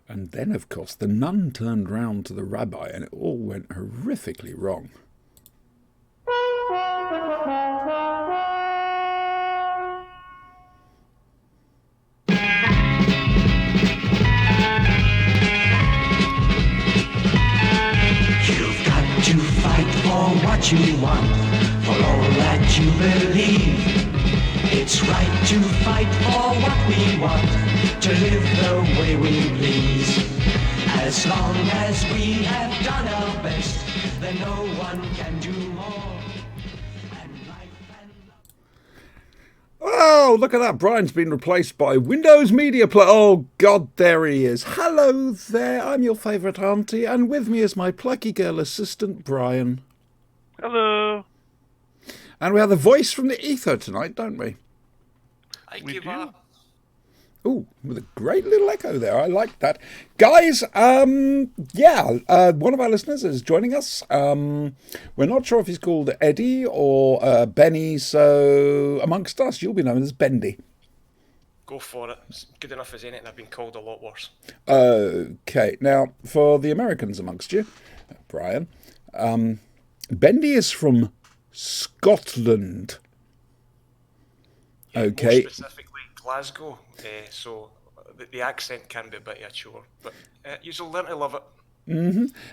And then, of course, the nun turned round to the rabbi and it all went horrifically wrong. You've got to fight for what you want, for all that you believe. It's right to fight for what we want, to live the way we please. As long as we have done our best, then no one can do more. And life and Oh, look at that. Brian's been replaced by Windows Media Player. Oh, God, there he is. Hello there. I'm your favourite auntie, and with me is my plucky girl assistant, Brian. Hello. And we have the voice from the ether tonight, don't we? I We give do. up. Ooh, with a great little echo there. I like that. Guys, one of our listeners is joining us. We're not sure if he's called Eddie or Benny, so amongst us, you'll be known as Bendy. Go for it. It's good enough as any, and I've been called a lot worse. Okay, now, for the Americans amongst you, Brian, Bendy is from Scotland. Okay. More specifically, Glasgow. So the accent can be a bit of a chore, but you'll learn to love it.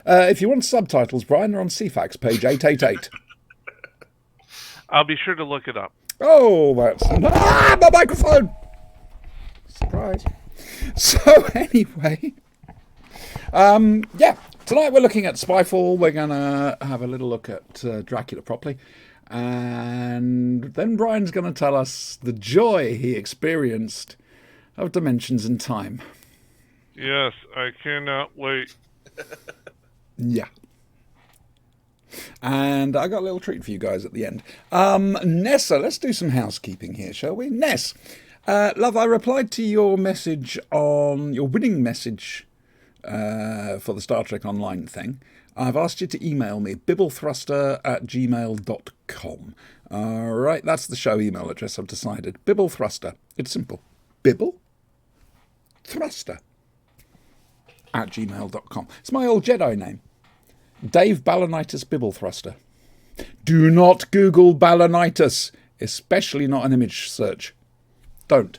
If you want subtitles, Brian, they're on CFAX, page 888. I'll be sure to look it up. Oh, that's... Ah, my microphone! Surprise. So, anyway... tonight we're looking at Spyfall. We're going to have a little look at Dracula properly. And then Brian's going to tell us the joy he experienced of Dimensions in Time. Yes, I cannot wait. Yeah. And I got a little treat for you guys at the end. Nessa, let's do some housekeeping here, shall we? Ness, love, I replied to your message on your winning message for the Star Trek Online thing. I've asked you to email me, bibblethruster@gmail.com. All right, that's the show email address I've decided. Bibblethruster. It's simple. Bibblethruster@gmail.com. It's my old Jedi name. Dave Balanitis Bibblethruster. Do not Google Balanitis, especially not an image search. Don't.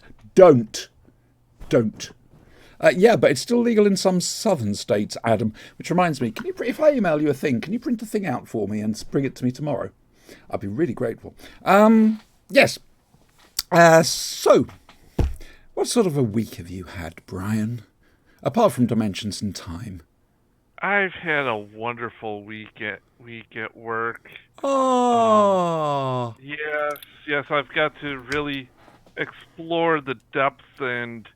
But it's still legal in some southern states, Adam. Which reminds me, if I email you a thing, can you print a thing out for me and bring it to me tomorrow? I'd be really grateful. Yes. So, what sort of a week have you had, Brian? Apart from Dimensions in Time. I've had a wonderful week at work. Oh. Yes, I've got to really explore the depth and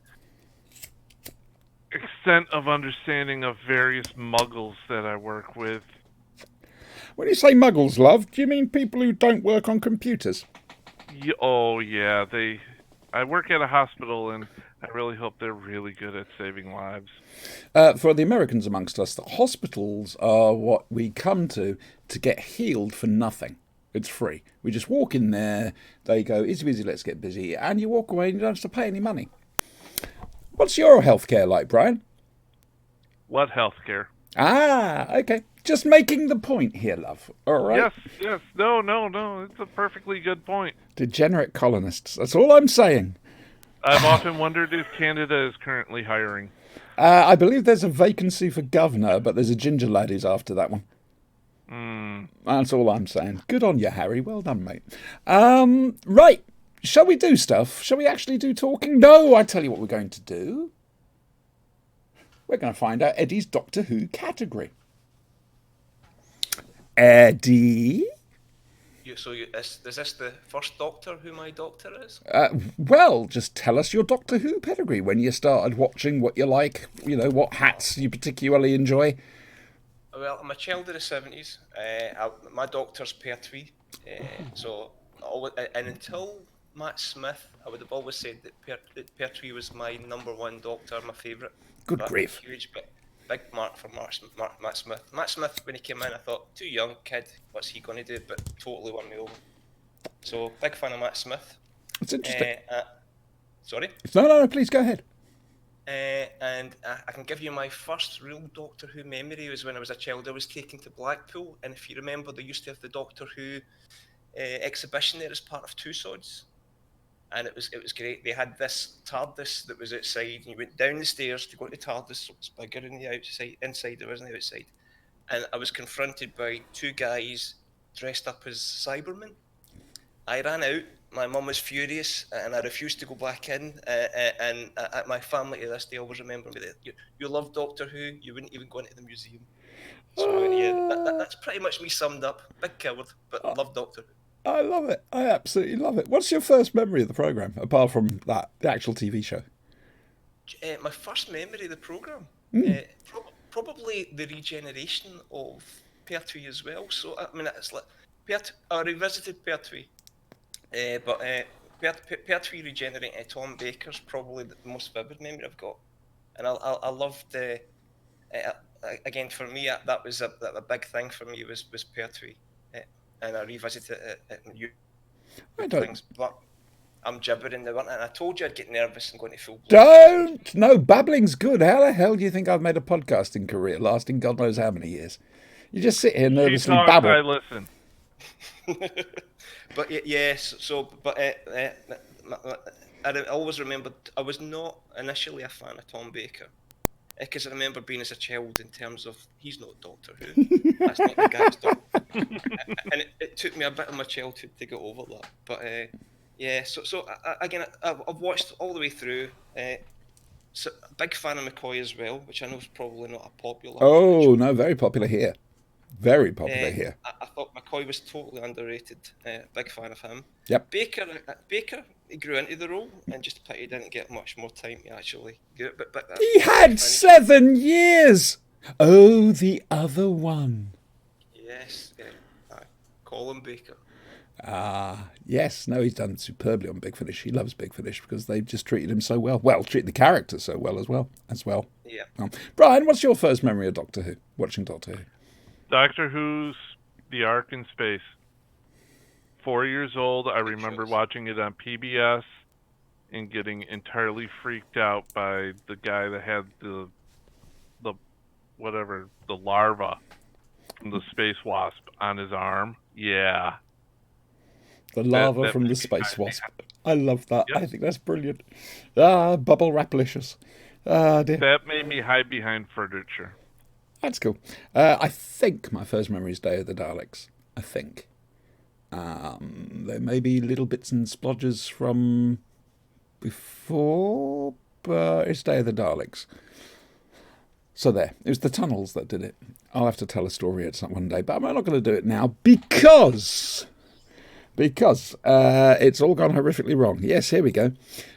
extent of understanding of various muggles that I work with. When you say muggles, love, do you mean people who don't work on computers? I work at a hospital, and I really hope they're really good at saving lives. For the Americans amongst us, the hospitals are what we come to get healed for nothing. It's free. We just walk in there, they go, easy busy, let's get busy, and you walk away and you don't have to pay any money. What's your healthcare like, Brian? What healthcare? Ah, okay. Just making the point here, love. All right? Yes. No. It's a perfectly good point. Degenerate colonists. That's all I'm saying. I've often wondered if Canada is currently hiring. I believe there's a vacancy for governor, but there's a ginger lad who's after that one. That's all I'm saying. Good on you, Harry. Well done, mate. Right. Shall we do stuff? Shall we actually do talking? No, I tell you what we're going to do. We're going to find out Eddie's Doctor Who category. Eddie? Is this the first Doctor who my Doctor is? Well, just tell us your Doctor Who pedigree, when you started watching, what you like, what hats you particularly enjoy. Well, I'm a child of the 70s. My Doctor's Pertwee. And until Matt Smith, I would have always said that Pertwee was my number one Doctor, my favourite. Good But grief. Huge big mark for Matt Smith. Matt Smith, when he came in, I thought, too young kid, what's he going to do? But totally won me over. So, big fan of Matt Smith. It's interesting. Sorry? No, please go ahead. And I can give you my first real Doctor Who memory was when I was a child. I was taken to Blackpool, and if you remember, they used to have the Doctor Who exhibition there as part of Two Swords, and it was great. They had this TARDIS that was outside, and you went down the stairs to go to TARDIS, so it's bigger in the outside. Inside there wasn't outside, and I was confronted by two guys dressed up as Cybermen. I ran out. My mum was furious, and I refused to go back in. And my family to this day always remember me that you love Doctor Who. You wouldn't even go into the museum. So yeah, that's pretty much me summed up. Big coward, but love Doctor Who. I love it. I absolutely love it. What's your first memory of the programme, apart from that, the actual TV show? My first memory of the programme, probably the regeneration of Pertwee as well. So I mean, it's like I revisited Pertwee. But Pertwee regenerating Tom Baker's probably the most vivid memory I've got, and I loved again for me that was a big thing for me was Pertwee, and I revisited it things, but I'm gibbering now, and I told you I'd get nervous and go into full. Don't! No, babbling's good. How the hell do you think I've made a podcasting career lasting God knows how many years? You just sit here nervously babble. I listen. But yes, but I always remembered I was not initially a fan of Tom Baker, because I remember being as a child in terms of he's not Doctor Who, that's not the guy's Doctor, and it took me a bit of my childhood to get over that. But yeah, so again, I've watched all the way through. So a big fan of McCoy as well, which I know is probably not a popular. Oh no, very popular here. Very popular here. I thought McCoy was totally underrated. Big fan of him. Yep. Baker, he grew into the role, and just pity he didn't get much more time to actually do it. But he had 7 years. Oh, the other one. Yes, Colin Baker. Yes. No, he's done superbly on Big Finish. He loves Big Finish because they've just treated him so well. Well, treated the character so well as well. Yeah. Brian, what's your first memory of Doctor Who? Watching Doctor Who? Doctor Who's The Ark in Space. 4 years old, I remember watching it on PBS and getting entirely freaked out by the guy that had the larva from the space wasp on his arm. Yeah. The larva from the space wasp. I love that. Yep. I think that's brilliant. Bubble wrap-licious. Dear. That made me hide behind furniture. That's cool. I think my first memory is Day of the Daleks. I think. There may be little bits and splodges from before, but it's Day of the Daleks. So there. It was the tunnels that did it. I'll have to tell a story at some one day, but I'm not going to do it now because it's all gone horrifically wrong. Yes, here we go.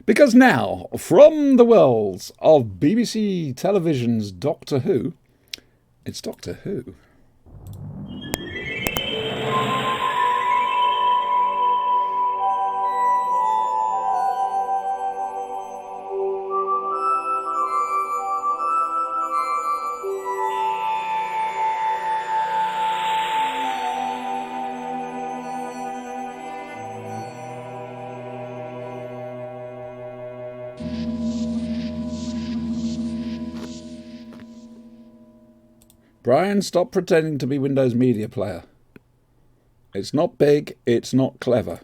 Because now, from the worlds of BBC Television's Doctor Who, it's Doctor Who. Brian, stop pretending to be Windows Media Player. It's not big, it's not clever.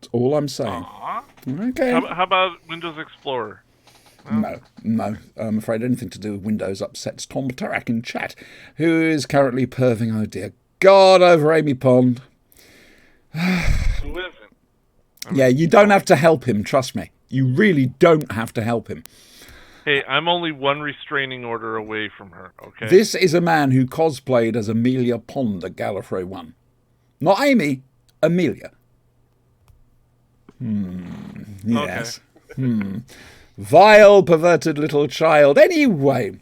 That's all I'm saying. Aww. Okay. How about Windows Explorer? No. I'm afraid anything to do with Windows upsets Tom Tarak in chat, who is currently perving, oh dear God, over Amy Pond. Who isn't? Yeah, you don't have to help him, trust me. You really don't have to help him. Hey, I'm only one restraining order away from her, okay? This is a man who cosplayed as Amelia Pond at Gallifrey 1. Not Amy, Amelia. Yes. Okay. Vile, perverted little child. Anyway,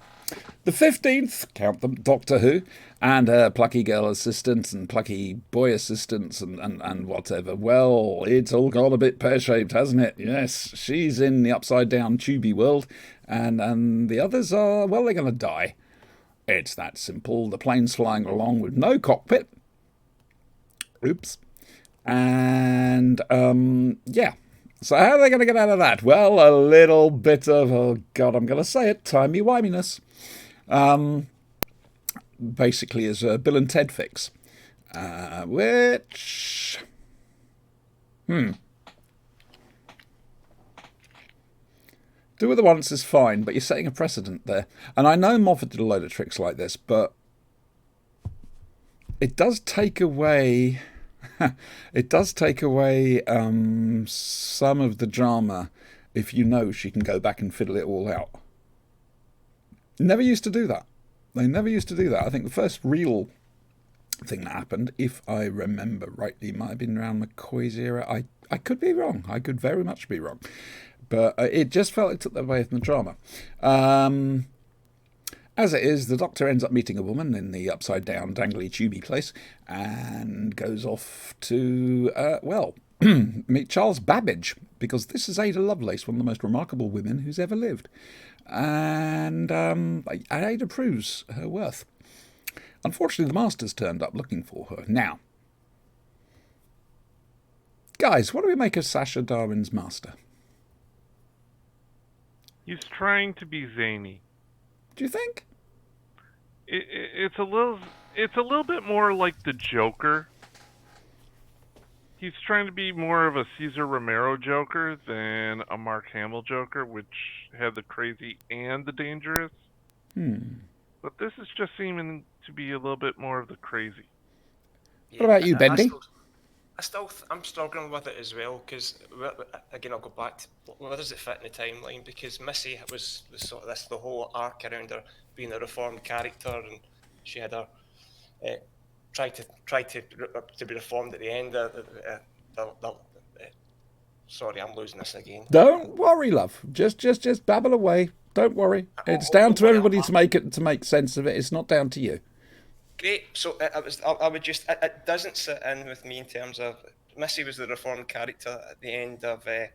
the 15th, count them, Doctor Who, and her plucky girl assistants and plucky boy assistants and whatever. Well, it's all gone a bit pear-shaped, hasn't it? Yes, she's in the upside-down tubey world, and the others are, well, they're going to die. It's that simple. The plane's flying along with no cockpit. Oops. And, yeah. So how are they going to get out of that? Well, a little bit of, oh God, I'm going to say it, timey-wiminess. Basically is a Bill and Ted fix. Which... Do it once is fine, but you're setting a precedent there. And I know Moffat did a load of tricks like this, but it does take away... it does take away some of the drama if you know she can go back and fiddle it all out. Never used to do that. They never used to do that. I think the first real thing that happened, if I remember rightly, might have been around McCoy's era. I could be wrong. I could very much be wrong. But it just felt it took that away from the drama. As it is, the Doctor ends up meeting a woman in the upside-down, dangly, tubey place and goes off to, meet Charles Babbage, because this is Ada Lovelace, one of the most remarkable women who's ever lived. And Ada proves her worth. Unfortunately, the Master's turned up looking for her. Now, guys, what do we make of Sacha Darwin's Master? He's trying to be zany. Do you think? It's a little bit more like the Joker. He's trying to be more of a Cesar Romero Joker than a Mark Hamill Joker, which had the crazy and the dangerous. But this is just seeming to be a little bit more of the crazy. What about you, Bendy? I'm struggling with it as well, because again I'll go back to where does it fit in the timeline? Because Missy was sort of the whole arc around her being a reformed character, and she had her try to be reformed at the end. Sorry, I'm losing this again. Don't worry, love. Just babble away. Don't worry. It's down to everybody to make sense of it. It's not down to you. Great. So I would just, it doesn't sit in with me in terms of Missy was the reformed character at the end of the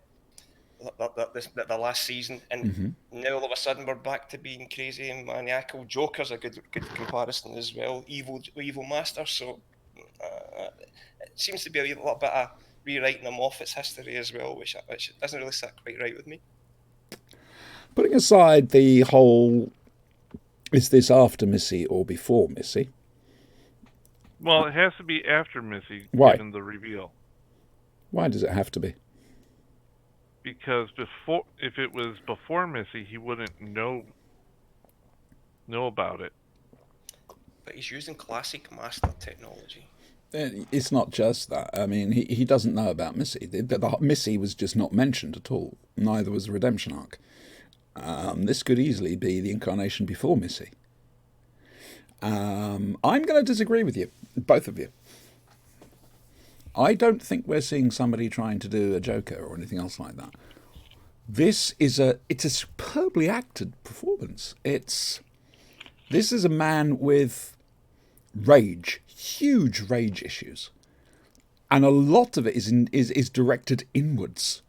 last season, and now all of a sudden we're back to being crazy and maniacal. Joker's a good comparison as well. Evil master. So it seems to be a little bit of rewriting of Moffat's history as well, which doesn't really sit quite right with me. Putting aside the whole, is this after Missy or before Missy? Well, it has to be after Missy, Why? Given the reveal. Why does it have to be? Because if it was before Missy, he wouldn't know about it. But he's using classic master technology. It's not just that. I mean, he doesn't know about Missy. Missy was just not mentioned at all. Neither was the redemption arc. This could easily be the incarnation before Missy. I'm going to disagree with you, both of you. I don't think we're seeing somebody trying to do a Joker or anything else like that. It's a superbly acted performance. This is a man with rage, huge rage issues, and a lot of it is directed inwards.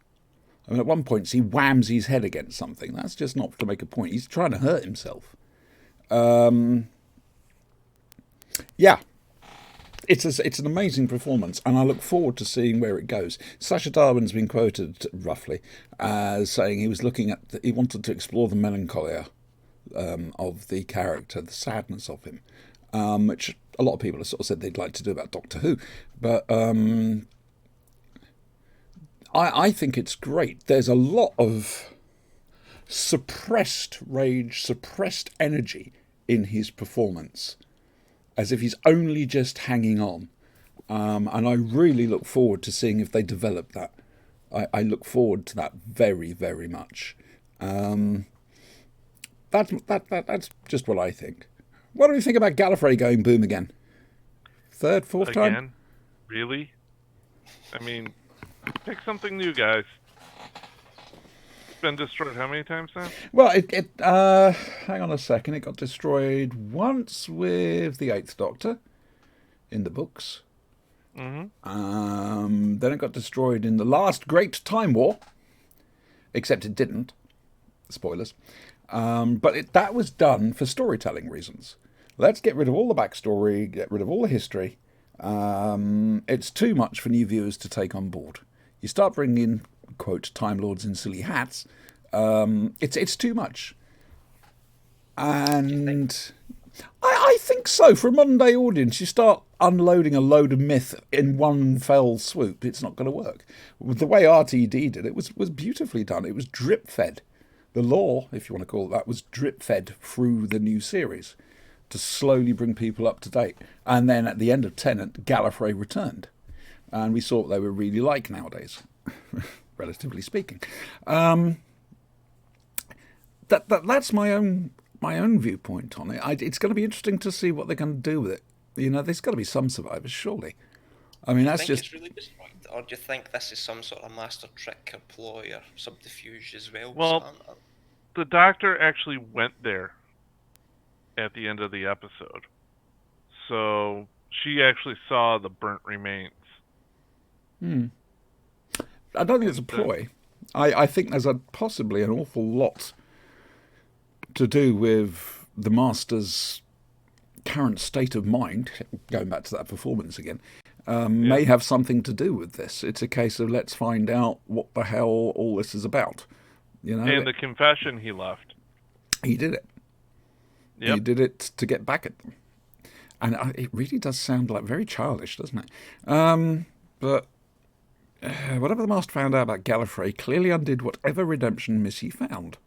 I mean, at one point he whams his head against something. That's just not to make a point. He's trying to hurt himself. Yeah, it's an amazing performance, and I look forward to seeing where it goes. Sacha Darwin's been quoted roughly as saying he wanted to explore the melancholia of the character, the sadness of him, which a lot of people have sort of said they'd like to do about Doctor Who, but I think it's great. There's a lot of suppressed rage, suppressed energy in his performance, as if he's only just hanging on. And I really look forward to seeing if they develop that. I look forward to that very, very much. That's just what I think. What do we think about Gallifrey going boom again? Third, fourth time? Again? Really? I mean, pick something new, guys. It's been destroyed how many times now? Well, hang on a second. It got destroyed once with the Eighth Doctor in the books. Then it got destroyed in the last Great Time War, except it didn't. Spoilers. But that was done for storytelling reasons. Let's get rid of all the backstory, get rid of all the history. It's too much for new viewers to take on board. You start bringing in quote, Time Lords in silly hats. It's too much. And I think so. For a modern day audience, you start unloading a load of myth in one fell swoop, it's not going to work. The way RTD did it was beautifully done. It was drip fed. The lore, if you want to call it that, was drip fed through the new series to slowly bring people up to date. And then at the end of Tennant, Gallifrey returned. And we saw what they were really like nowadays, relatively speaking. That's my own viewpoint on it. It's going to be interesting to see what they're going to do with it. You know, there's got to be some survivors, surely. I mean, that's just. It's really destroyed, or do you think this is some sort of master trick or ploy or subterfuge as well? Well, the Doctor actually went there at the end of the episode, so she actually saw the burnt remains. I don't think it's a ploy. I think there's possibly an awful lot to do with the Master's current state of mind, going back to that performance again, may have something to do with this. It's a case of let's find out what the hell all this is about. You know, and the confession he left. He did it. Yep. He did it to get back at them. And it really does sound like very childish, doesn't it? But whatever the Master found out about Gallifrey clearly undid whatever redemption Missy found.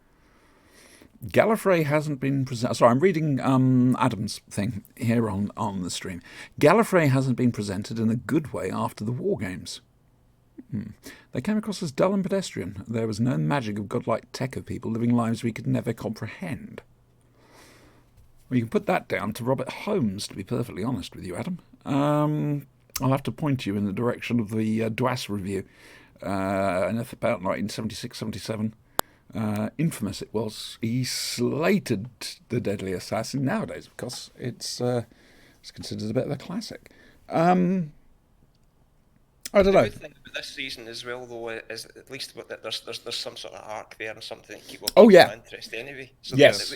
Gallifrey hasn't been presented. Sorry, I'm reading Adam's thing here on the stream. Gallifrey hasn't been presented in a good way after the War Games. They came across as dull and pedestrian. There was no magic of godlike tech of people living lives we could never comprehend. Well, you can put that down to Robert Holmes, to be perfectly honest with you, Adam. I'll have to point you in the direction of the Dwas review, and about 1976, 77. Infamous it was. He slated The Deadly Assassin nowadays because it's considered a bit of a classic. I don't know. The good thing about this season as well, though, is at least there's some sort of arc there and something that keep interest anyway. So yes.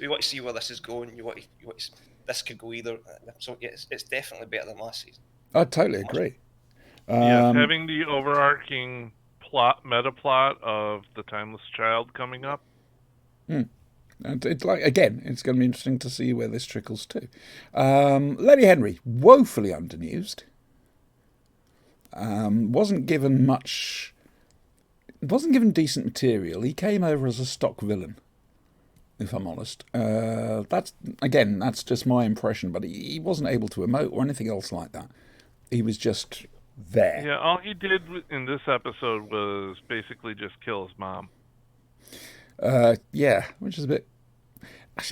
We want to see where this is going. This could go either. So it's definitely better than last season. I totally agree. Yes, having the overarching meta plot of the Timeless Child coming up. And it's like, again, it's going to be interesting to see where this trickles to. Lenny Henry, woefully underused. Wasn't given decent material. He came over as a stock villain, if I'm honest. That's just my impression, but he wasn't able to emote or anything else like that. He was just there. Yeah, all he did in this episode was basically just kill his mom. Which is a bit.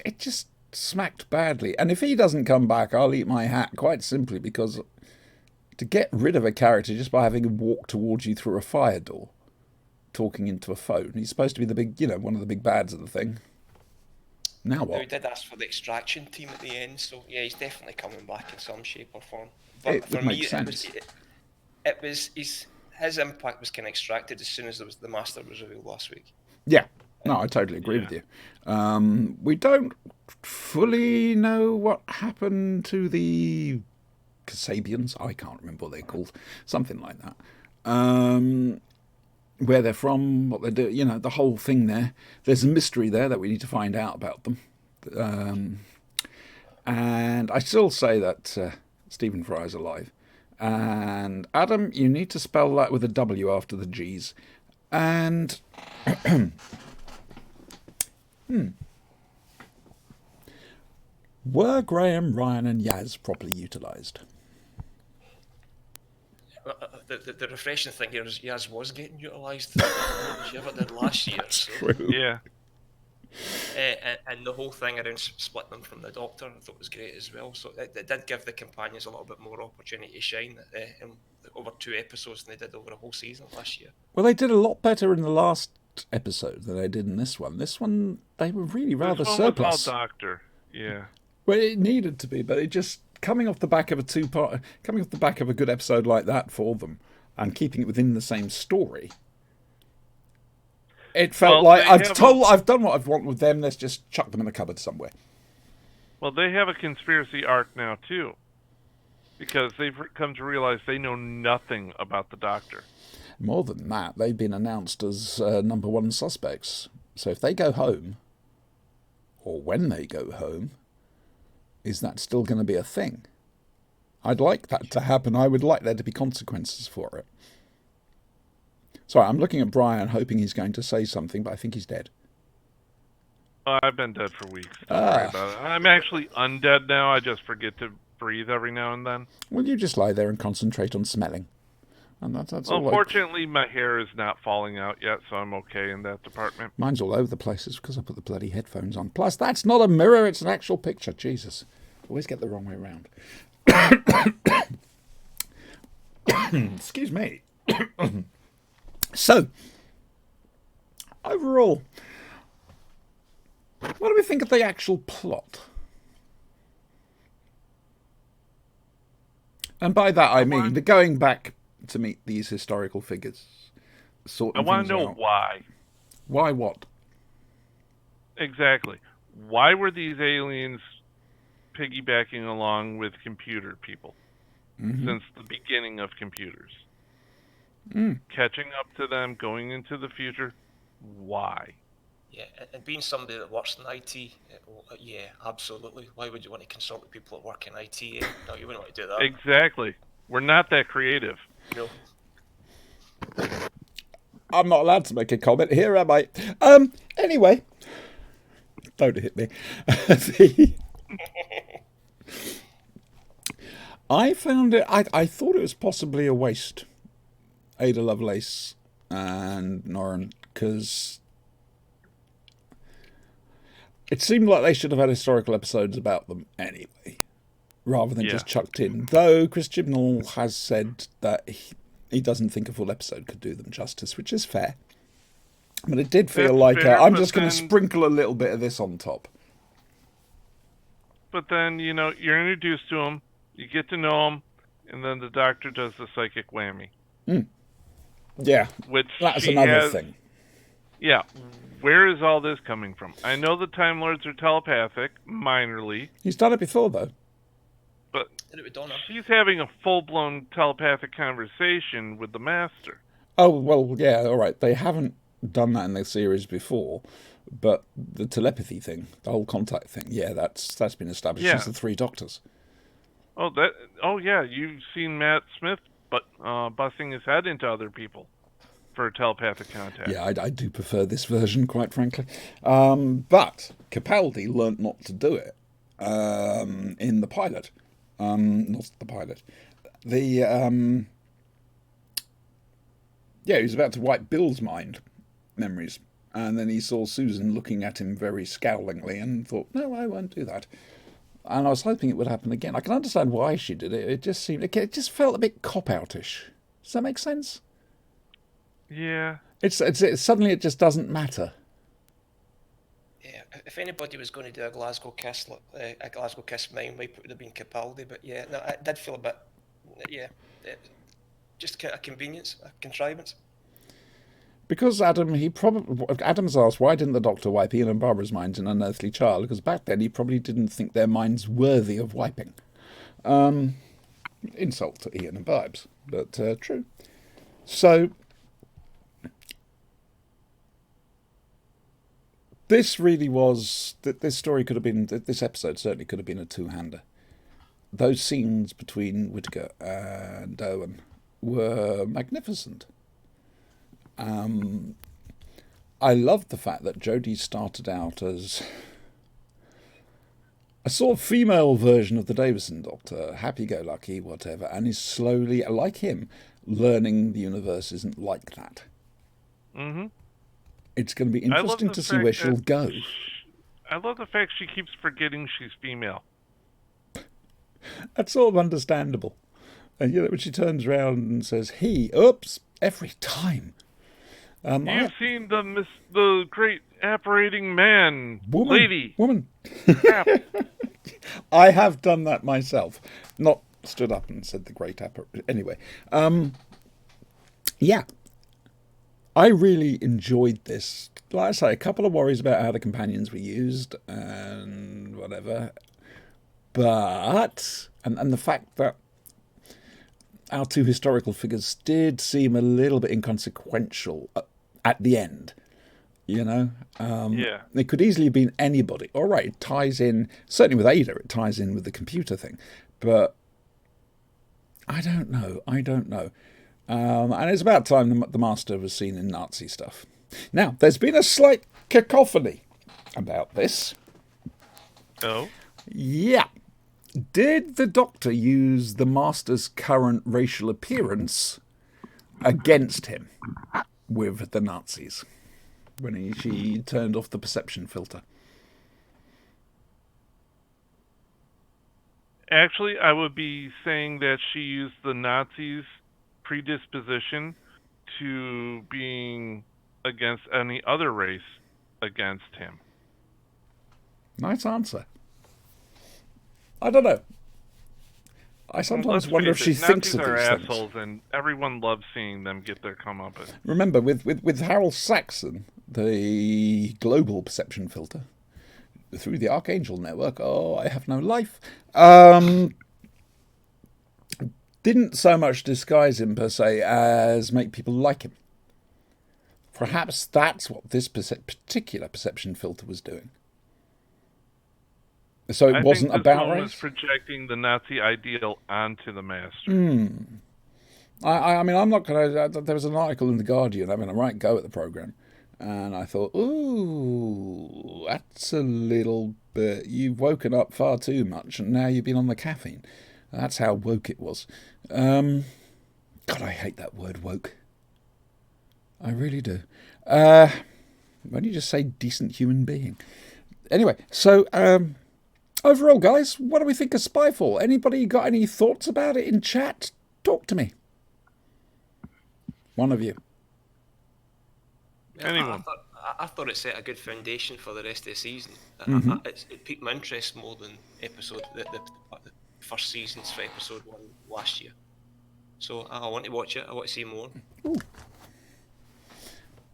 It just smacked badly. And if he doesn't come back, I'll eat my hat, quite simply because to get rid of a character just by having him walk towards you through a fire door, talking into a phone, he's supposed to be the big, one of the big bads of the thing. Now what? We did ask for the extraction team at the end, so yeah, he's definitely coming back in some shape or form. But for me, it was his impact was kind of extracted as soon as the Master was revealed last week. Yeah, no, I totally agree with you. We don't fully know what happened to the Kasabians. I can't remember what they're called. Something like that. Where they're from, what they do, the whole thing there. There's a mystery there that we need to find out about them. And I still say that Stephen Fry's alive. And Adam, you need to spell that with a W after the G's. And were Graham, Ryan and Yaz properly utilised? The refreshing thing here is Yaz was getting utilised. She ever did last year. That's so. true. Yeah. And the whole thing around splitting them from the Doctor, I thought was great as well. So it did give the companions a little bit more opportunity to shine in over 2 episodes than they did over a whole season last year. Well, they did a lot better in the last episode than they did in this one. This one, they were really rather surplus. Was all Doctor, yeah. Well, it needed to be, but it just coming off the back of a good episode like that for them, and keeping it within the same story. It felt like I've done what I've wanted with them. Let's just chuck them in the cupboard somewhere. Well, they have a conspiracy arc now too, because they've come to realize they know nothing about the Doctor. More than that, they've been announced as number one suspects. So if they go home, or when they go home, is that still going to be a thing? I'd like that to happen. I would like there to be consequences for it. Sorry, I'm looking at Brian, hoping he's going to say something, but I think he's dead. I've been dead for weeks. Don't worry about it. I'm actually undead now. I just forget to breathe every now and then. Well, you just lie there and concentrate on smelling. And that's all. Well, fortunately, my hair is not falling out yet, so I'm okay in that department. Mine's all over the place. It's because I put the bloody headphones on. Plus, that's not a mirror. It's an actual picture. Jesus. Always get the wrong way around. Excuse me. So, overall, what do we think of the actual plot? And by that I mean the going back to meet these historical figures. I want to know why. Why what? Exactly. Why were these aliens piggybacking along with computer people since the beginning of computers? Catching up to them, going into the future. Why? Yeah, and being somebody that works in IT, yeah, absolutely. Why would you want to consult with people that work in IT? No, you wouldn't want to do that. Exactly. We're not that creative. No. I'm not allowed to make a comment here, am I? Anyway, don't hit me. I found it. I thought it was possibly a waste. Ada Lovelace and Norrin, because it seemed like they should have had historical episodes about them anyway, rather than just chucked in. Though Chris Chibnall has said that he doesn't think a full episode could do them justice, which is fair. But it did feel like I'm just going to sprinkle a little bit of this on top. But then, you're introduced to them, you get to know them, and then the Doctor does the psychic whammy. Yeah, which that's another thing. Yeah, where is all this coming from? I know the Time Lords are telepathic, minorly. He's done it before, though. But she's having a full-blown telepathic conversation with the Master. Oh, well, yeah, all right. They haven't done that in the series before, but the telepathy thing, the whole contact thing, yeah, that's been established since the Three Doctors. Oh yeah, you've seen Matt Smith busting his head into other people for telepathic contact. Yeah, I do prefer this version, quite frankly. But Capaldi learnt not to do it in the pilot. Not the pilot. He was about to wipe Bill's mind memories, and then he saw Susan looking at him very scowlingly and thought, no, I won't do that. And I was hoping it would happen again. I can understand why she did it. It just felt a bit cop-outish. Does that make sense? Yeah. It's suddenly it just doesn't matter. Yeah, if anybody was going to do a Glasgow Kiss mind wipe, it would have been Capaldi. But yeah, no, it did feel a bit, just a convenience, a contrivance. Because Adam's asked, why didn't the Doctor wipe Ian and Barbara's minds in Unearthly Child? Because back then he probably didn't think their minds worthy of wiping. Insult to Ian and Barbs, but true. So this really was, this story could have been, this episode certainly could have been a two-hander. Those scenes between Whittaker and Owen were magnificent. I love the fact that Jodie started out as a sort of female version of the Davison Doctor, happy-go-lucky, whatever, and is slowly, like him, learning the universe isn't like that. Mm-hmm. It's going to be interesting to see where she'll go. I love the fact she keeps forgetting she's female. That's sort of understandable. And when she turns around and says, oops, every time. You've seen the great apparating man, woman. I have done that myself. Not stood up and said the great apparating. Anyway, yeah, I really enjoyed this. Like I say, a couple of worries about how the companions were used and whatever, but and the fact that our two historical figures did seem a little bit inconsequential at the end. You know, Yeah. it could easily have been anybody. All right, it ties in, certainly with Ada, it ties in with the computer thing. But I don't know. And it's about time the Master was seen in Nazi stuff. Now, there's been a slight cacophony about this. Oh? Yeah. Did the Doctor use the Master's current racial appearance against him with the Nazis when she turned off the perception filter? Actually, I would be saying that she used the Nazis' predisposition to being against any other race against him. Nice answer. I don't know. I sometimes wonder if she thinks of these Nazis are things. assholes, and everyone loves seeing them get their comeuppance. Remember, with Harold Saxon, the global perception filter, through the Archangel network, I have no life, didn't so much disguise him per se as make people like him. Perhaps that's what this particular perception filter was doing. So it wasn't about race? Was projecting the Nazi ideal onto the Master. I mean, I'm not going to... There was an article in The Guardian having a right go at the programme. And I thought, ooh, that's a little bit... You've woken up far too much and now you've been on the caffeine. That's how woke it was. God, I hate that word woke. I really do. Why don't you just say decent human being? Anyway, so... overall, guys, what do we think of Spyfall? Anybody got any thoughts about it in chat? Talk to me. One of you. Anyone? I thought it set a good foundation for the rest of the season. It piqued my interest more than the first seasons for episode 1 last year. So I want to watch it. I want to see more. Ooh.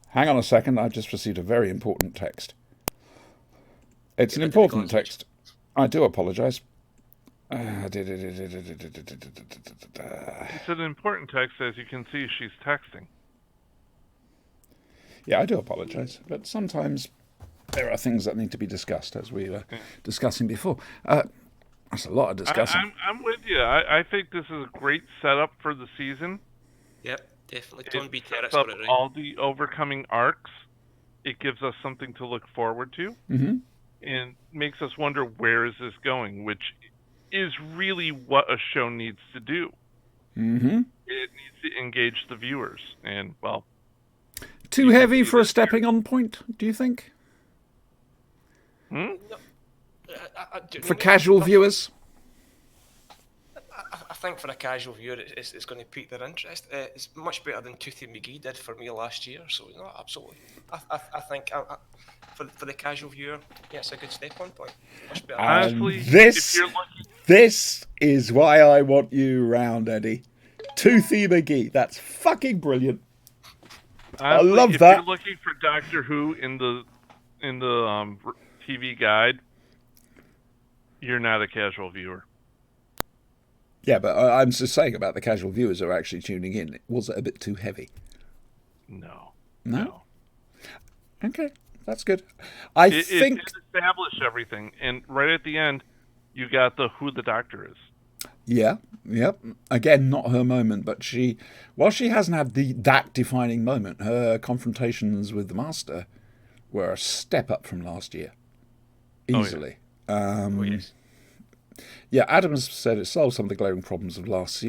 Hang on a second. I just received a very important text. It's an important text. I do apologise. It's an important text, as you can see, she's texting. Yeah, I do apologise, but sometimes there are things that need to be discussed, as we were discussing before. That's a lot of discussing. I'm with you. I think this is a great setup for the season. Yep, definitely. It sets up all the overcoming arcs. It gives us something to look forward to. Mm-hmm. And makes us wonder, where is this going, which is really what a show needs to do. Mm-hmm. It needs to engage the viewers, and, well... Too heavy for a stepping on point, do you think? No, for casual viewers? I think for a casual viewer, it's going to pique their interest. It's much better than Toothy McGee did for me last year, so no, absolutely. I think for the casual viewer, yeah, it's a good step-on point. Much better. Honestly, this is why I want you round, Eddie. Toothy McGee, that's fucking brilliant. Honestly, I love if that. If you're looking for Doctor Who in the TV guide, you're not a casual viewer. Yeah, but I'm just saying about the casual viewers who are actually tuning in. Was it a bit too heavy? No. Okay, that's good. I think it established everything, and right at the end, you got who the Doctor is. Yeah, yep. Again, not her moment, but while she hasn't had that defining moment, her confrontations with the Master were a step up from last year, easily. Yes. Yeah, Adams said it solved some of the glaring problems of last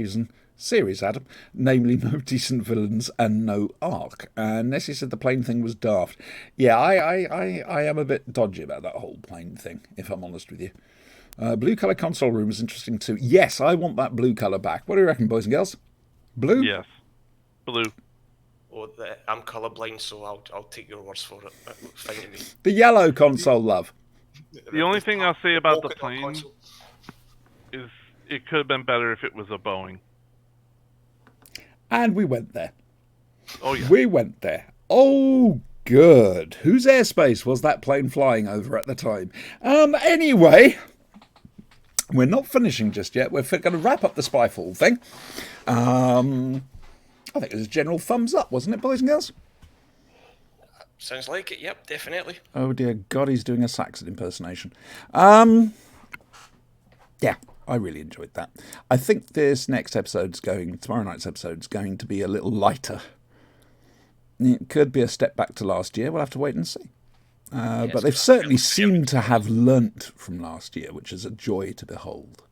series, Adam, namely no decent villains and no arc. And Nessie said the plane thing was daft. Yeah, I am a bit dodgy about that whole plane thing, if I'm honest with you. Blue colour console room is interesting too. Yes, I want that blue colour back. What do you reckon, boys and girls? Blue? Yes, blue. I'm colourblind, so I'll take your words for it. Fine to me. The yellow console, love. The only thing I'll say about the plane is it could have been better if it was a Boeing. And we went there. Oh, yeah. We went there. Oh, good. Whose airspace was that plane flying over at the time? Anyway, We're not finishing just yet. We're going to wrap up the Spyfall thing. I think it was a general thumbs up, wasn't it, boys and girls? Sounds like it. Yep, definitely. Oh dear God, he's doing a Saxon impersonation. Yeah, I really enjoyed that. I think this next tomorrow night's episode's going to be a little lighter. It could be a step back to last year. We'll have to wait and see. But they've certainly seemed to have learnt from last year, which is a joy to behold.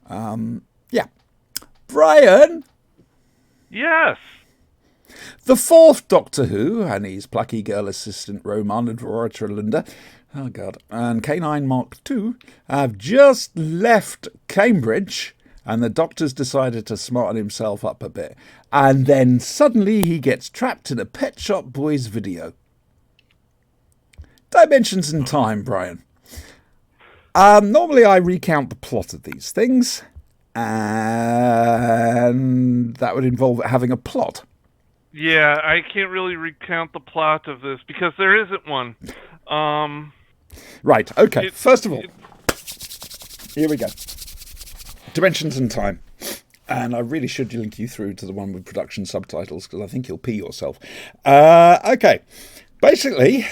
Yeah. Brian? Yes. The fourth Doctor Who and his plucky girl assistant Roman and Linda, oh God, and K9 Mark II have just left Cambridge, and the Doctor's decided to smarten himself up a bit. And then suddenly he gets trapped in a Pet Shop Boys video. Dimensions in time, Brian. Normally I recount the plot of these things, and that would involve having a plot. Yeah, I can't really recount the plot of this because there isn't one. Right, okay. First of all, here we go. Dimensions in time. And I really should link you through to the one with production subtitles because I think you'll pee yourself. Okay. Basically,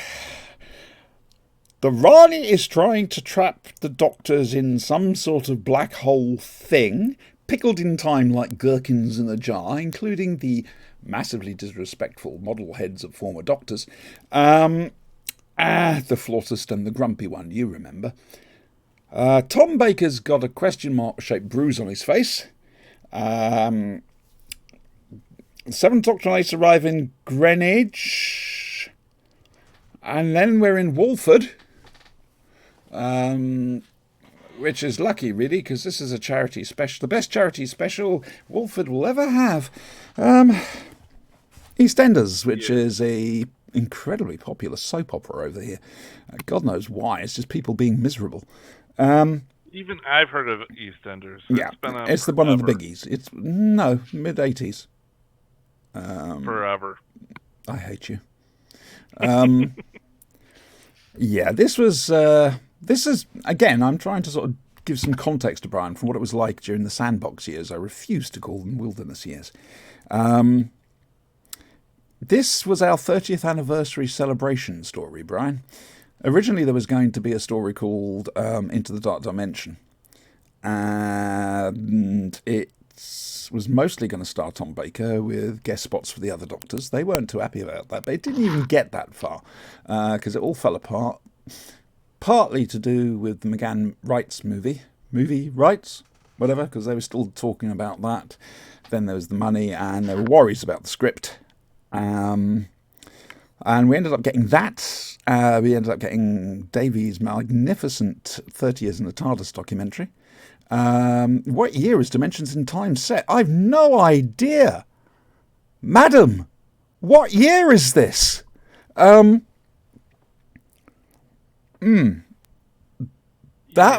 the Rani is trying to trap the Doctors in some sort of black hole thing, pickled in time like gherkins in a jar, including the massively disrespectful model heads of former Doctors. The flautist and the grumpy one, you remember. Tom Baker's got a question mark shaped bruise on his face. The Seventh Doctor and Ace arrive in Greenwich. And then we're in Walford. Which is lucky, really, because this is a charity special. The best charity special Walford will ever have. EastEnders, which is a incredibly popular soap opera over here. God knows why. It's just people being miserable. Even I've heard of EastEnders. Yeah, it's one of the biggies. It's mid-80s. Forever. I hate you. Yeah, this is, again, I'm trying to sort of give some context to Brian from what it was like during the Sandbox years. I refuse to call them wilderness years. This was our 30th anniversary celebration story, Brian. Originally, there was going to be a story called Into the Dark Dimension. And it was mostly going to star Tom Baker with guest spots for the other Doctors. They weren't too happy about that, but it didn't even get that far because it all fell apart. Partly to do with the McGann rights movie rights, whatever, because they were still talking about that. Then there was the money, and there were worries about the script. And we ended up getting that. We ended up getting Davies' magnificent 30 Years in the TARDIS documentary. What year is Dimensions in Time set? I've no idea. Madam, what year is this? That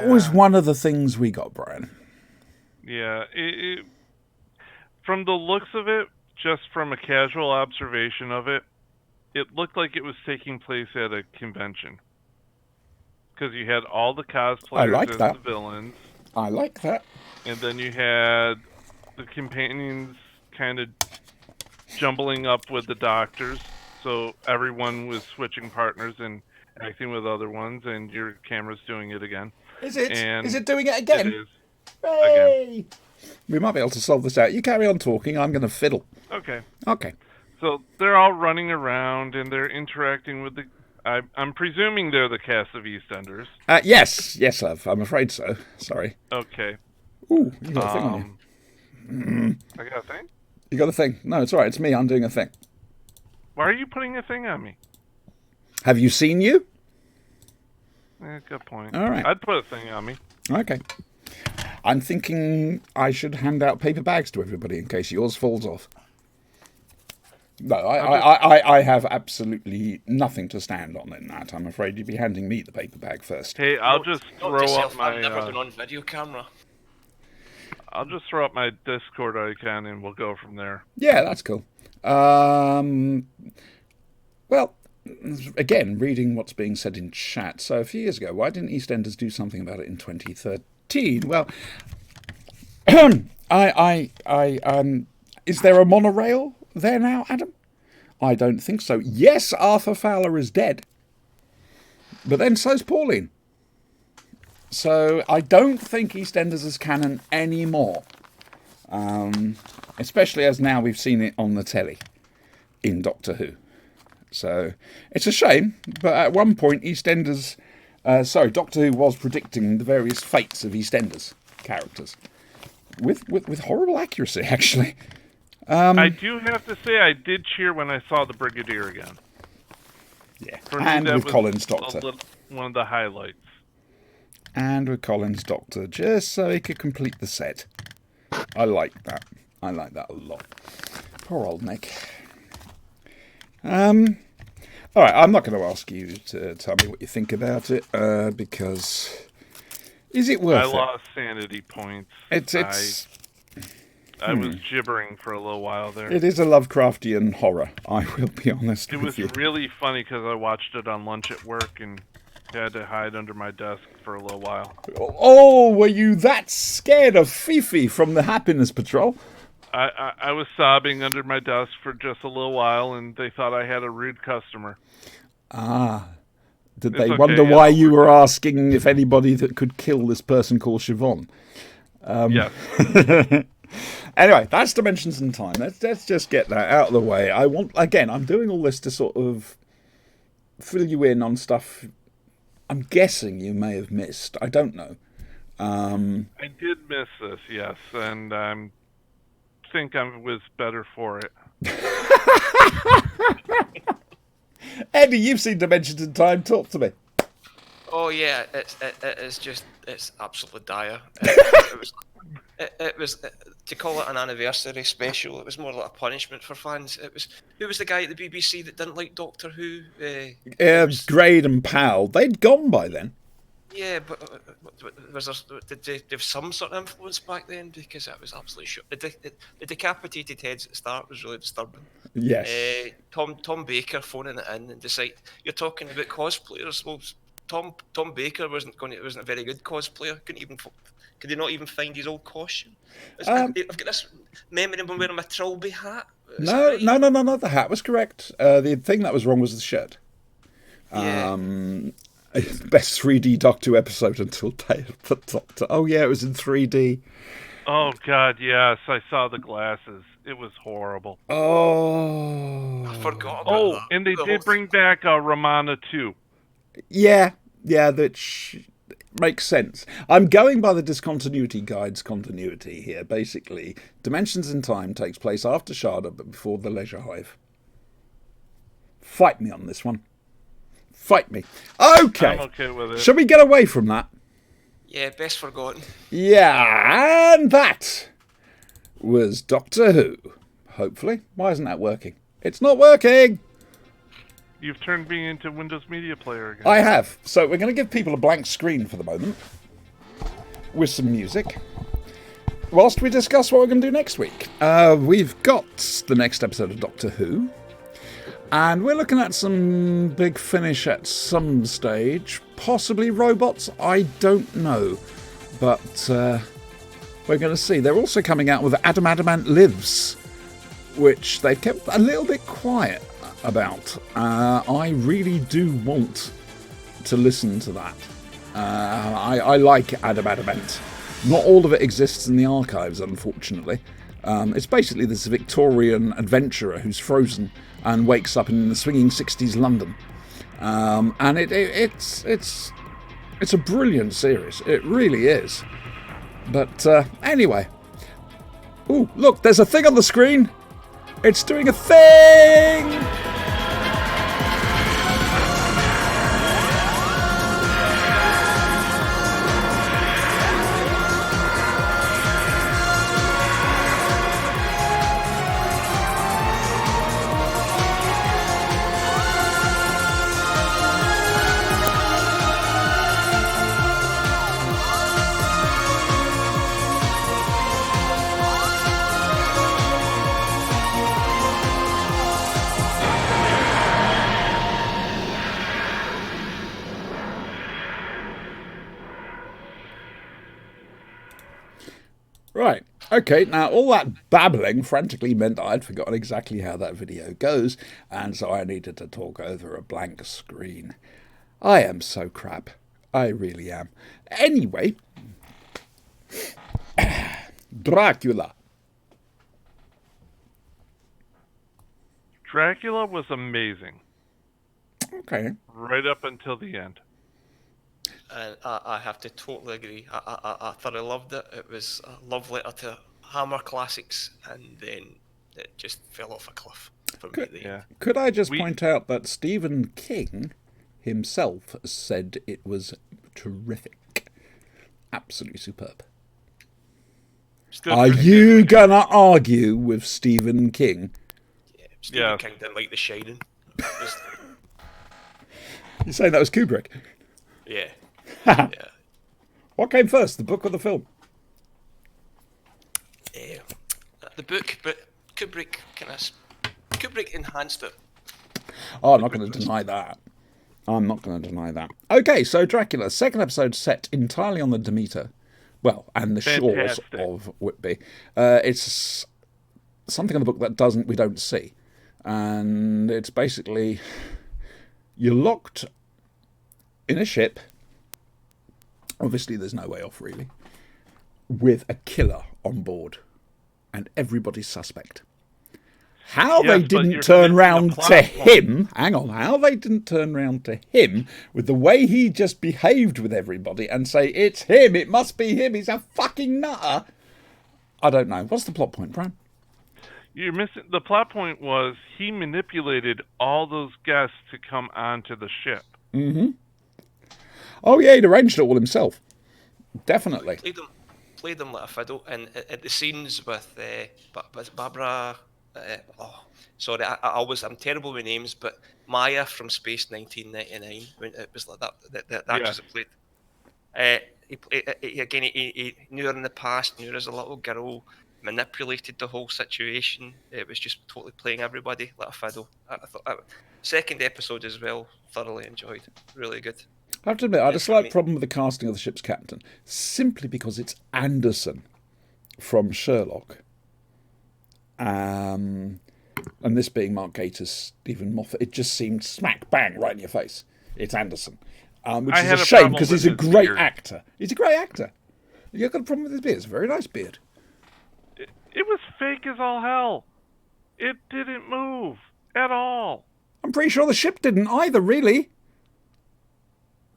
was one of the things we got, Brian. Yeah, from the looks of it, just from a casual observation of it, it looked like it was taking place at a convention. Because you had all the cosplayers as the villains. I like that. And then you had the companions kind of jumbling up with the Doctors. So everyone was switching partners and acting with other ones, and your camera's doing it again. Is it? And is it doing it again? It is. Hey! Again. We might be able to solve this out. You carry on talking, I'm going to fiddle. Okay. Okay. So they're all running around, and they're interacting with the... I'm presuming they're the cast of EastEnders. Yes, love. I'm afraid so. Sorry. Okay. Ooh, you got a thing on you. I got a thing? You got a thing. No, it's all right. It's me. I'm doing a thing. Why are you putting a thing on me? Have you seen you? Good point. All right. I'd put a thing on me. Okay. I'm thinking I should hand out paper bags to everybody in case yours falls off. No, I have absolutely nothing to stand on in that. I'm afraid you'd be handing me the paper bag first. Hey, I'll just throw up my... I've never been on video camera. I'll just throw up my Discord icon and we'll go from there. Yeah, that's cool. Well, again, reading what's being said in chat. So a few years ago, why didn't EastEnders do something about it in 2013? Well, is there a monorail there now, Adam? I don't think so. Yes, Arthur Fowler is dead. But then so's Pauline. So I don't think EastEnders is canon anymore. Especially as now we've seen it on the telly in Doctor Who. So it's a shame, but at one point Doctor Who was predicting the various fates of EastEnders characters. With horrible accuracy, actually. I do have to say I did cheer when I saw the Brigadier again. Yeah, and with Colin's Doctor. One of the highlights. And with Colin's Doctor, just so he could complete the set. I like that. I like that a lot. Poor old Nick. All right, I'm not going to ask you to tell me what you think about it, because is it worth it? I lost sanity points. I was gibbering for a little while there. It is a Lovecraftian horror, I will be honest with you. It was really funny because I watched it on lunch at work and had to hide under my desk for a little while. Oh, were you that scared of Fifi from the Happiness Patrol? I was sobbing under my desk for just a little while, and they thought I had a rude customer. Ah. Did they wonder why you were asking if anybody that could kill this person called Siobhan? Yes. Anyway, that's Dimensions in Time. Let's just get that out of the way. I'm doing all this to sort of fill you in on stuff I'm guessing you may have missed. I don't know. I did miss this, yes, and I think I was better for it. Eddie, you've seen Dimensions in Time. Talk to me. Oh yeah, it's absolutely dire. It was to call it an anniversary special. It was more like a punishment for fans. Who was the guy at the BBC that didn't like Doctor Who? Grade and Powell. They'd gone by then. Yeah, but did they have some sort of influence back then? Because that was absolutely shit. The decapitated heads at the start was really disturbing. Yes. Tom Baker phoning it in and decide you're talking about cosplayers. Well, Tom Baker wasn't a very good cosplayer. Could he not even find his old costume? I've got this memory of him wearing a Trilby hat. No. The hat was correct. The thing that was wrong was the shirt. Yeah. Best 3D Doctor Who episode until Day of the Doctor. Oh yeah, it was in 3D. Oh God, yes, I saw the glasses. It was horrible. Oh, I forgot about that. And they did bring back Romana too. Yeah, that makes sense. I'm going by the Discontinuity Guide's continuity here. Basically, Dimensions in Time takes place after Sharda, but before the Leisure Hive. Fight me on this one. Fight me. Okay. I'm okay with it. Shall we get away from that? Yeah, best forgotten. Yeah, and that was Doctor Who. Hopefully. Why isn't that working? It's not working! You've turned me into Windows Media Player again. I have. So we're going to give people a blank screen for the moment with some music whilst we discuss what we're going to do next week. We've got the next episode of Doctor Who, and we're looking at some big finish at some stage. Possibly robots, I don't know. But we're going to see. They're also coming out with Adamant Lives, which they've kept a little bit quiet about. I really do want to listen to that. I like Adamant. Not all of it exists in the archives, unfortunately. It's basically this Victorian adventurer who's frozen and wakes up in the swinging 60s London. And it's a brilliant series. It really is. But anyway. Ooh, look, there's a thing on the screen. It's doing a thing! Right. Okay, now all that babbling frantically meant I'd forgotten exactly how that video goes, and so I needed to talk over a blank screen. I am so crap. I really am. Anyway, Dracula. Dracula was amazing. Okay. Right up until the end. And I have to totally agree. I thoroughly loved it. It was a love letter to Hammer classics, and then it just fell off a cliff for me. Yeah. Could I just point out that Stephen King himself said it was terrific. Absolutely superb. Still Are pretty you gonna argue with Stephen King? Yeah, Stephen King didn't like The Shining. You're saying that was Kubrick? Yeah. Yeah. What came first, the book or the film? The book, but Kubrick enhanced it. Oh, I'm not going to deny that. I'm not going to deny that. Okay, so Dracula, second episode set entirely on the Demeter. Well, and the shores of Whitby. It's something in the book that we don't see. And it's basically, you're locked in a ship. Obviously, there's no way off, really. With a killer on board. And everybody's suspect. How they didn't turn round to him, how they didn't turn round to him with the way he just behaved with everybody and say, it's him, it must be him, he's a fucking nutter. I don't know. What's the plot point, Brian? You're missing. The plot point was he manipulated all those guests to come onto the ship. Mm-hmm. Oh, yeah, he'd arranged it all himself. Definitely. Played them like a fiddle, and at the scenes with Barbara. I'm terrible with names, but Maya from Space 1999. When it was like that actress that played. He knew her in the past, knew her as a little girl, manipulated the whole situation. It was just totally playing everybody like a fiddle. I thought second episode as well, thoroughly enjoyed. Really good. I have to admit, I had a slight problem with the casting of the ship's captain, simply because it's Anderson from Sherlock. And this being Mark Gatiss, Stephen Moffat, it just seemed smack bang right in your face. It's Anderson. Which is a shame because he's a great actor. He's a great actor. You've got a problem with his beard. It's a very nice beard. It was fake as all hell. It didn't move at all. I'm pretty sure the ship didn't either, really.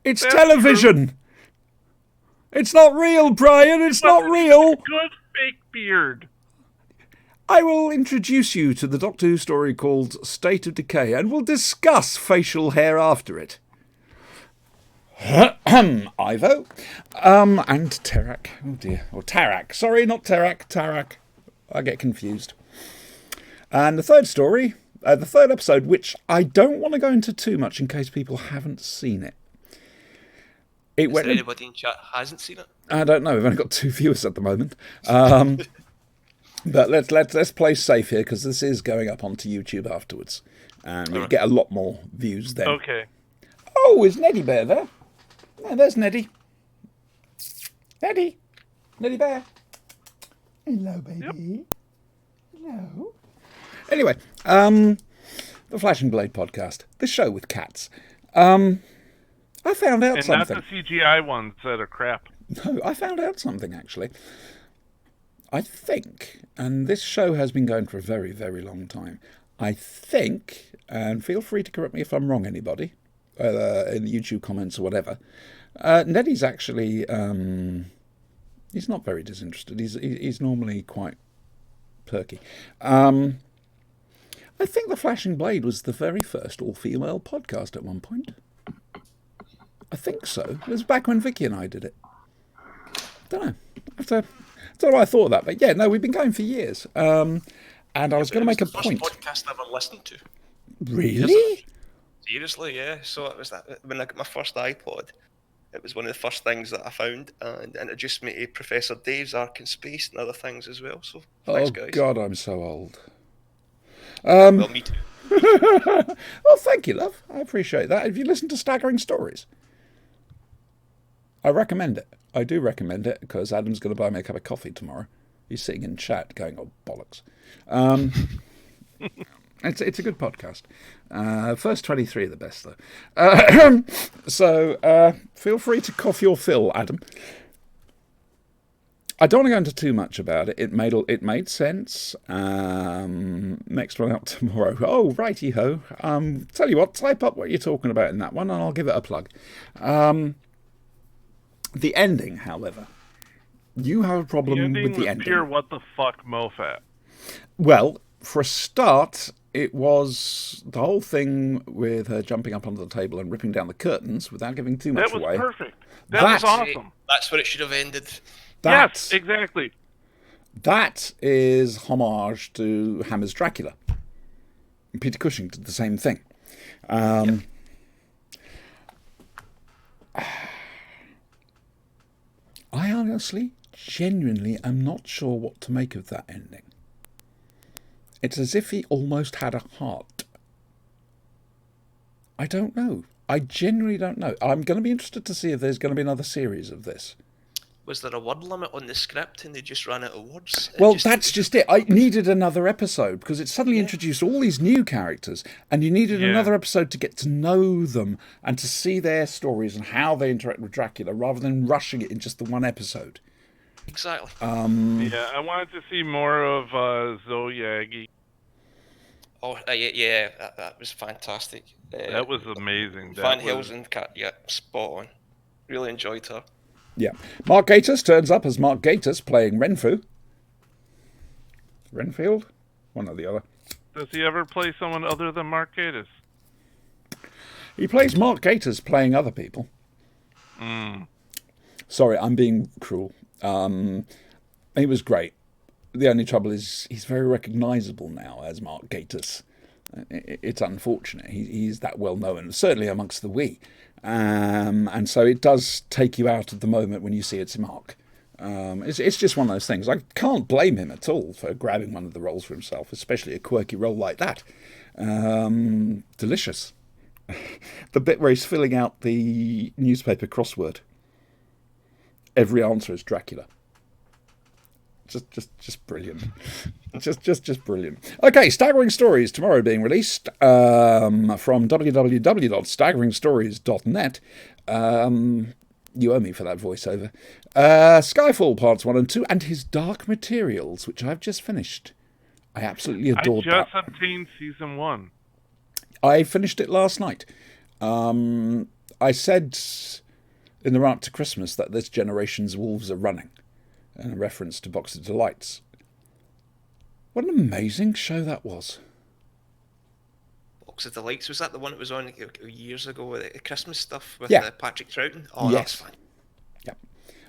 It's television. True. It's not real, Brian. It's not real. Good fake beard. I will introduce you to the Doctor Who story called State of Decay, and we'll discuss facial hair after it. Ivo. And Tarak. Oh dear. Or Tarak. Sorry, not Tarak. Tarak. I get confused. And the third story, the third episode, which I don't want to go into too much in case people haven't seen it. Is there anybody in chat hasn't seen it? I don't know. We've only got 2 viewers at the moment. But let's play safe here because this is going up onto YouTube afterwards, and we'll get a lot more views then. Okay. Oh, is Neddy Bear there? No, there's Neddy. Neddy Bear. Hello, baby. Yep. Hello. Anyway, the Flashing Blade podcast, the show with cats. I found out something. And not the CGI ones that are crap. No, I found out something, actually. I think, and this show has been going for a very, very long time, I think, and feel free to correct me if I'm wrong, anybody, in the YouTube comments or whatever, Neddy's actually, he's not very disinterested. He's normally quite perky. I think The Flashing Blade was the very first all-female podcast at one point. I think so. It was back when Vicky and I did it. Don't know. I don't know what I thought of that, but yeah, no, we've been going for years. And I was going to make a point. First podcast I ever listened to. Really? Seriously, yeah. So it was that when I got my first iPod. It was one of the first things that I found, and introduced me to Professor Dave's Ark in Space and other things as well. So thanks, guys. Oh God, I'm so old. Well, me too. Oh, thank you, love. I appreciate that. Have you listened to Staggering Stories? I recommend it. I do recommend it because Adam's going to buy me a cup of coffee tomorrow. He's sitting in chat going, "Oh bollocks." It's a good podcast. First 23 are the best though. So feel free to cough your fill, Adam. I don't want to go into too much about it. It made sense. Next one out tomorrow. Oh, righty ho. Tell you what, type up what you're talking about in that one, and I'll give it a plug. The ending, however, you have a problem with the ending. Pure what the fuck Mofat. Well, for a start, it was the whole thing with her jumping up onto the table and ripping down the curtains without giving too much away. That was perfect. That was awesome. That's where it should have ended. Yes, exactly. That is homage to Hammer's Dracula. And Peter Cushing did the same thing. I honestly, genuinely am not sure what to make of that ending. It's as if he almost had a heart. I don't know. I genuinely don't know. I'm going to be interested to see if there's going to be another series of this. Was there a word limit on the script and they just ran out of words? Well, that's just it. I needed another episode because it suddenly introduced all these new characters, and you needed another episode to get to know them and to see their stories and how they interact with Dracula rather than rushing it in just the one episode. Exactly. I wanted to see more of Zoyagi. Oh, yeah, that was fantastic. That was amazing. Van Helsing, spot on. Really enjoyed her. Yeah. Mark Gatiss turns up as Mark Gatiss playing Renfield. Renfield? One or the other. Does he ever play someone other than Mark Gatiss? He plays Mark Gatiss playing other people. Sorry, I'm being cruel. He was great. The only trouble is he's very recognisable now as Mark Gatiss. It's unfortunate. He's that well known, certainly amongst the we. And so it does take you out of the moment when you see it's Mark. It's just one of those things. I can't blame him at all for grabbing one of the roles for himself, especially a quirky role like that. Delicious. The bit where he's filling out the newspaper crossword. Every answer is Dracula. Just brilliant. just brilliant. Okay, Staggering Stories tomorrow being released from www.staggeringstories.net. You owe me for that voiceover. Spyfall parts 1 and 2 and his Dark Materials, which I've just finished. I absolutely adored that. I just obtained season 1. I finished it last night. I said in the run-up to Christmas that this generation's wolves are running, in a reference to Box of Delights. What an amazing show that was. Box of Delights, was that the one that was on years ago with the Christmas stuff with Patrick Troughton? Oh, yes. That's fun. Yeah.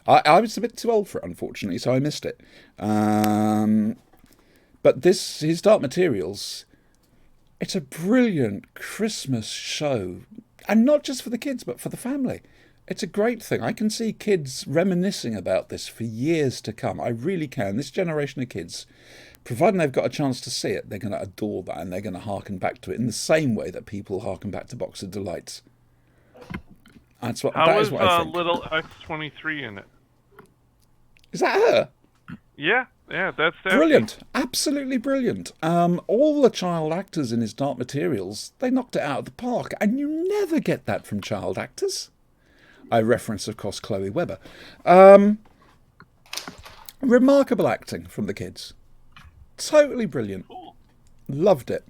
I was a bit too old for it, unfortunately, so I missed it. But his Dark Materials, it's a brilliant Christmas show. And not just for the kids, but for the family. It's a great thing. I can see kids reminiscing about this for years to come. I really can. This generation of kids, providing they've got a chance to see it, they're going to adore that and they're going to harken back to it in the same way that people harken back to Box of Delights. That is what I think. How is little X-23 in it? Is that her? Yeah, that's brilliant. Absolutely brilliant. All the child actors in his Dark Materials, they knocked it out of the park, and you never get that from child actors. I reference, of course, Chloe Webber. Remarkable acting from the kids. Totally brilliant. Loved it.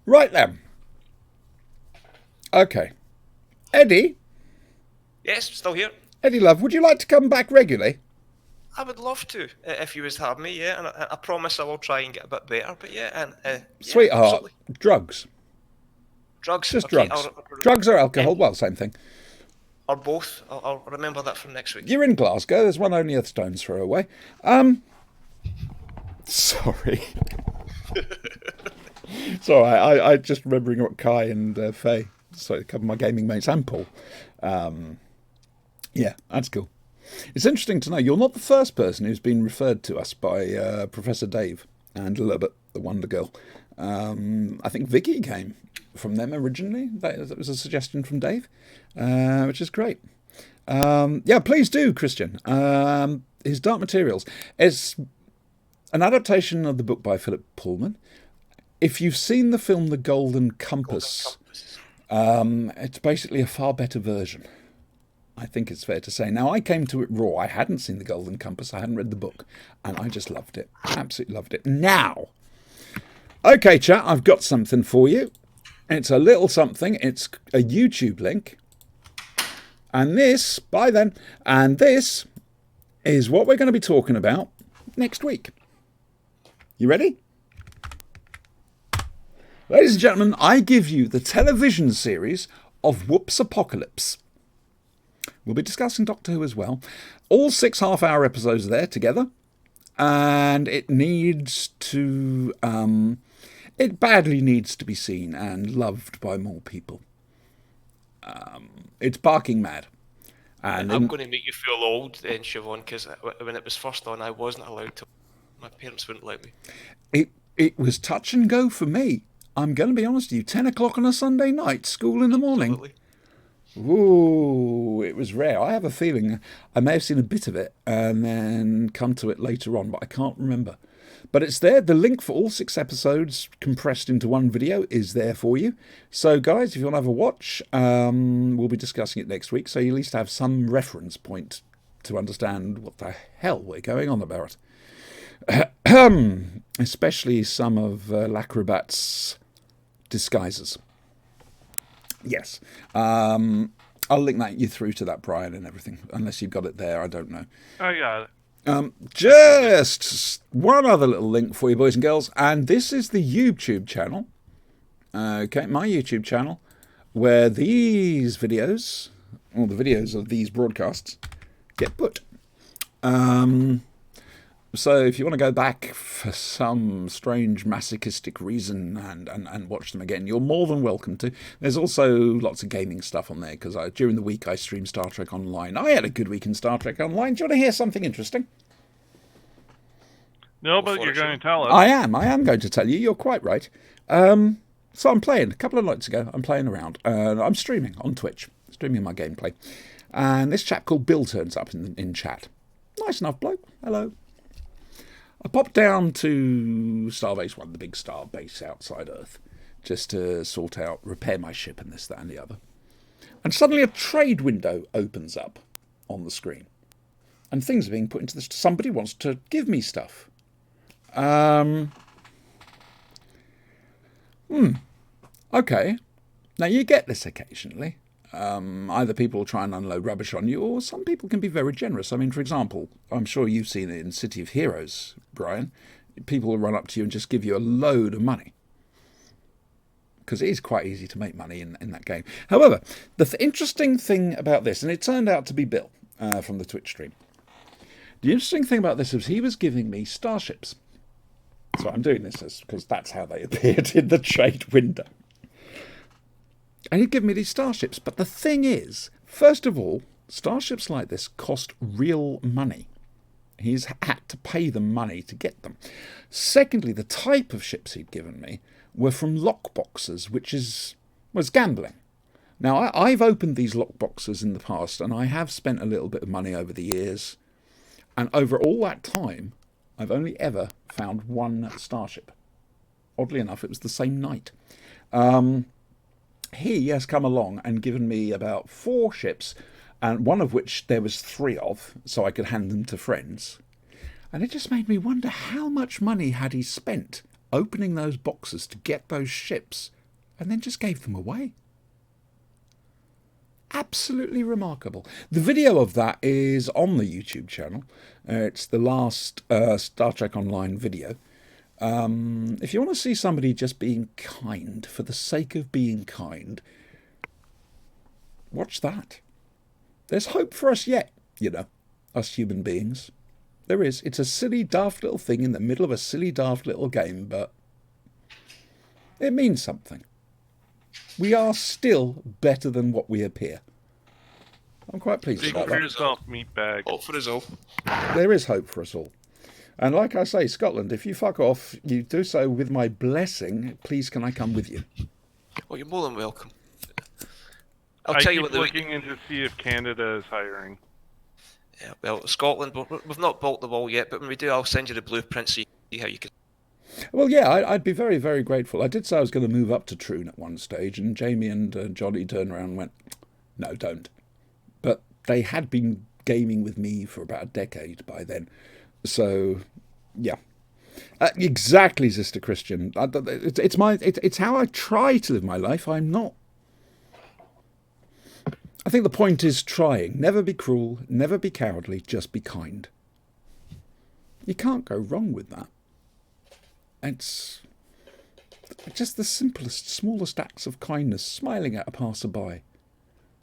Right then. Okay. Eddie? Yes, still here. Eddie, love, would you like to come back regularly? I would love to, if you was to have me, yeah. And I promise I will try and get a bit better, but yeah. And Sweetheart, absolutely. Drugs. Drugs? Just okay, drugs. Drugs or alcohol, well, same thing. Or both. I'll remember that from next week. You're in Glasgow. There's one only a stone's throw away. Sorry. Sorry, I just remembering what Kai and Faye, so a couple of my gaming mates and Paul. Yeah, that's cool. It's interesting to know you're not the first person who's been referred to us by Professor Dave and Lilibet, the Wonder Girl. I think Vicky came from them originally. That was a suggestion from Dave, which is great. Yeah, please do, Christian. his Dark Materials is an adaptation of the book by Philip Pullman. If you've seen the film The Golden Compass, it's basically a far better version. I think it's fair to say. Now, I came to it raw. I hadn't seen The Golden Compass. I hadn't read the book. And I just loved it. Absolutely loved it. Now, okay, chat, I've got something for you. It's a little something. It's a YouTube link. And this, bye then, and this is what we're going to be talking about next week. You ready? Ladies and gentlemen, I give you the television series of Whoops Apocalypse. We'll be discussing Doctor Who as well. All 6 half-hour episodes there together. And it needs to... it badly needs to be seen and loved by more people. It's barking mad. And I'm going to make you feel old then, Siobhan, because when it was first on, I wasn't allowed to. My parents wouldn't let me. It was touch and go for me. I'm going to be honest with you. 10 o'clock on a Sunday night, school in the morning. Absolutely. Ooh, it was rare. I have a feeling I may have seen a bit of it and then come to it later on, but I can't remember. But it's there. The link for all 6 episodes compressed into one video is there for you. So, guys, if you want to have a watch, we'll be discussing it next week. So you at least have some reference point to understand what the hell we're going on about. Especially some of Lacrobat's disguises. Yes. I'll link you through to that, Brian, and everything. Unless you've got it there, I don't know. I got it. Just one other little link for you, boys and girls, and this is the YouTube channel. Okay, my YouTube channel, where these videos, or the videos of these broadcasts, get put. So if you want to go back for some strange masochistic reason and watch them again, you're more than welcome to. There's also lots of gaming stuff on there, because during the week I stream Star Trek Online. I had a good week in Star Trek Online. Do you want to hear something interesting? No, but you're going to tell us. I am going to tell you. You're quite right. So I'm playing. A couple of nights ago, I'm playing around. I'm streaming on Twitch, streaming my gameplay. And this chap called Bill turns up in chat. Nice enough bloke. Hello. I popped down to Starbase 1, the big star base outside Earth, just to repair my ship and this, that and the other. And suddenly a trade window opens up on the screen. And things are being put into this. Somebody wants to give me stuff. Okay. Now you get this occasionally. Either people try and unload rubbish on you, or some people can be very generous. I mean, for example, I'm sure you've seen it in City of Heroes, Brian. People will run up to you and just give you a load of money. Because it is quite easy to make money in that game. However, the interesting thing about this, and it turned out to be Bill from the Twitch stream. The interesting thing about this was he was giving me starships. So I'm doing this because that's how they appeared in the trade window. And he'd give me these starships. But the thing is, first of all, starships like this cost real money. He's had to pay them money to get them. Secondly, the type of ships he'd given me were from lockboxes, which was gambling. Now, I've opened these lockboxes in the past, and I have spent a little bit of money over the years. And over all that time, I've only ever found one starship. Oddly enough, it was the same night. He has come along and given me about 4 ships, and one of which there was 3 of, so I could hand them to friends. And it just made me wonder how much money had he spent opening those boxes to get those ships, and then just gave them away. Absolutely remarkable. The video of that is on the YouTube channel. It's the last Star Trek Online video. If you want to see somebody just being kind for the sake of being kind, watch that. There's hope for us yet, us human beings. There is. It's a silly, daft little thing in the middle of a silly, daft little game, but it means something. We are still better than what we appear. I'm quite pleased about that. Yourself, meatbag. Hope for us all. There is hope for us all. And like I say, Scotland, if you fuck off, you do so with my blessing. Please, can I come with you? Well, you're more than welcome. I keep looking in to see if Canada is hiring. Yeah, well, Scotland, we've not built the wall yet, but when we do, I'll send you the blueprint so you can see how you can. Well, yeah, I'd be very, very grateful. I did say I was going to move up to Troon at one stage, and Jamie and Johnny turned around and went, no, don't. But they had been gaming with me for about a decade by then. So, yeah. Exactly, Sister Christian. It's how I try to live my life. I'm not. I think the point is trying. Never be cruel, never be cowardly, just be kind. You can't go wrong with that. It's just the simplest, smallest acts of kindness, smiling at a passerby.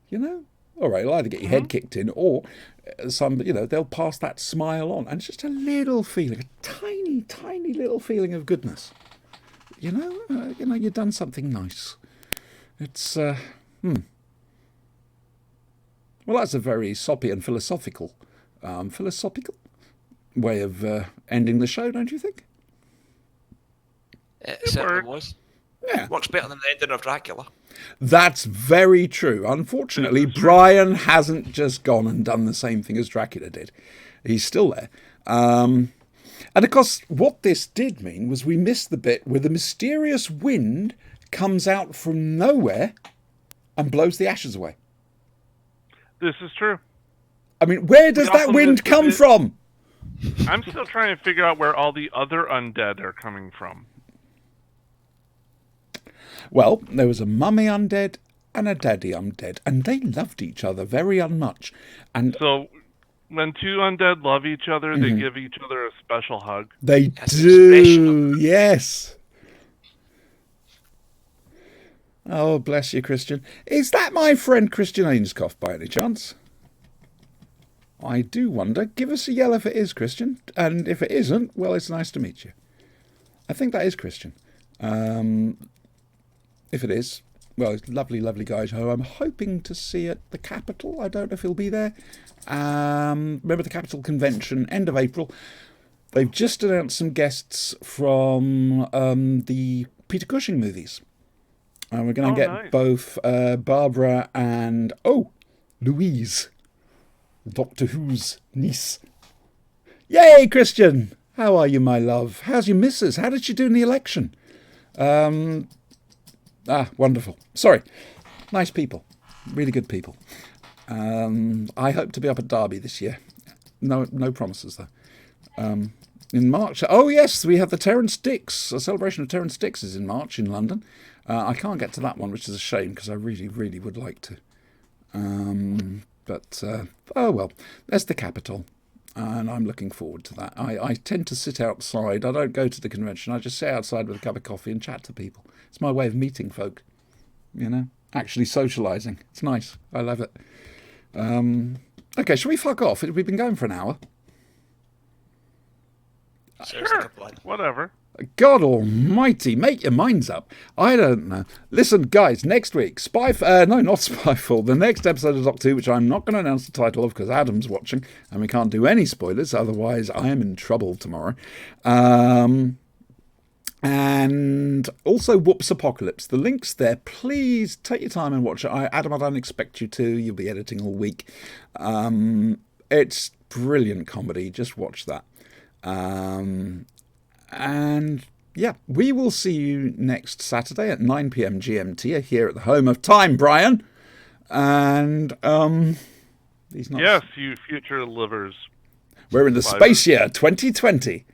You know? All right, it'll either get your head kicked in or they'll pass that smile on. And it's just a little feeling, a tiny, tiny little feeling of goodness. You've done something nice. It's, Well, that's a very soppy and philosophical way of ending the show, don't you think? It certainly was. Yeah. Works better than the ending of Dracula. That's very true. Unfortunately, Brian hasn't just gone and done the same thing as Dracula did. He's still there. And of course, what this did mean was we missed the bit where the mysterious wind comes out from nowhere and blows the ashes away. This is true. I mean, where does that wind come from? I'm still trying to figure out where all the other undead are coming from. Well, there was a mummy undead and a daddy undead, and they loved each other very unmuch. And so, when two undead love each other, they give each other a special hug. They do, yes. Oh, bless you, Christian. Is that my friend Christian Ainscough, by any chance? I do wonder. Give us a yell if it is, Christian. And if it isn't, well, it's nice to meet you. I think that is Christian. If it is, well, it's lovely, lovely guy who I'm hoping to see at the Capitol. I don't know if he'll be there. Remember the Capitol Convention, end of April. They've just announced some guests from the Peter Cushing movies. And we're going to get both Barbara and, Louise, Doctor Who's niece. Yay, Christian! How are you, my love? How's your missus? How did she do in the election? Wonderful. Sorry. Nice people. Really good people. I hope to be up at Derby this year. No promises, though. In March. Oh, yes, we have the Terence Dicks. A celebration of Terence Dicks is in March in London. I can't get to that one, which is a shame, because I really, really would like to. Oh well, there's the Capitol. And I'm looking forward to that. I tend to sit outside. I don't go to the convention. I just sit outside with a cup of coffee and chat to people. It's my way of meeting folk, actually socialising. It's nice. I love it. Okay, shall we fuck off? We've been going for an hour. Sure, whatever. God almighty, make your minds up. I don't know. Listen, guys, next week, not Spyfall, the next episode of Doctor Who, which I'm not going to announce the title of because Adam's watching, and we can't do any spoilers, otherwise I am in trouble tomorrow. And also Whoops Apocalypse. The link's there. Please take your time and watch it. Adam, I don't expect you to. You'll be editing all week. It's brilliant comedy. Just watch that. And yeah, we will see you next Saturday at 9 p.m. GMT here at the home of time, Brian. And he's not. Yes, you future livers. We're in the space year 2020.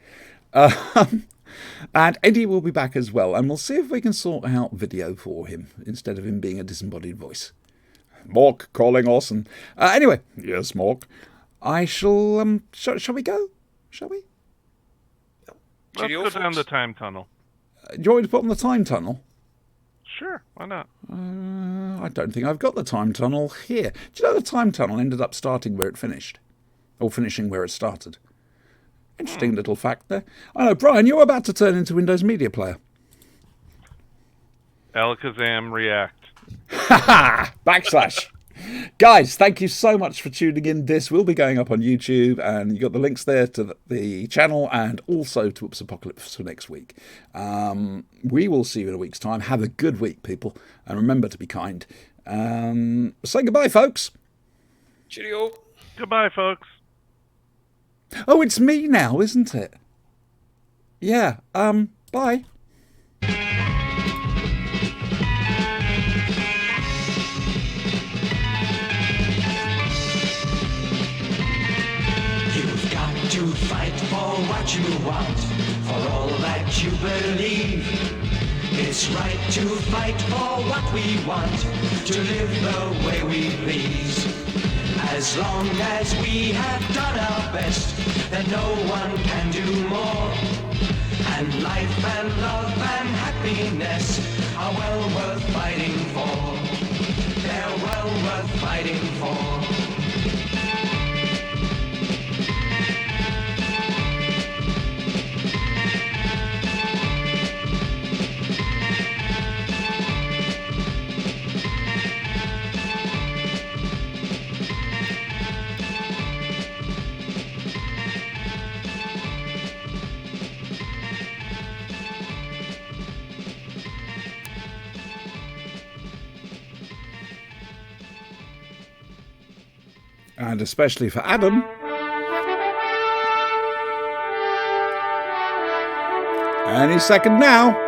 And Eddie will be back as well, and we'll see if we can sort out video for him instead of him being a disembodied voice. Mork calling us, and anyway, yes, Mork. I shall. Shall we go? Shall we? Let's go down the time tunnel. Do you want me to put on the time tunnel? Sure, why not? I don't think I've got the time tunnel here. Do you know the time tunnel ended up starting where it finished? Or finishing where it started? Interesting little fact there. I know, Brian, you're about to turn into Windows Media Player. Alakazam react. Ha /. Guys, thank you so much for tuning in. This will be going up on YouTube, and you got the links there to the channel and also to Whoops Apocalypse for next week. We will see you in a week's time. Have a good week, people, and remember to be kind. Say goodbye, folks. Cheerio. Goodbye, folks. Oh, it's me now, isn't it? Yeah, bye. You've got to fight for what you want, for all that you believe. It's right to fight for what we want, to live the way we please. As long as we have done our best, then no one can do more. And life and love and happiness are well worth fighting for. They're well worth fighting for. And especially for Adam. Any second now.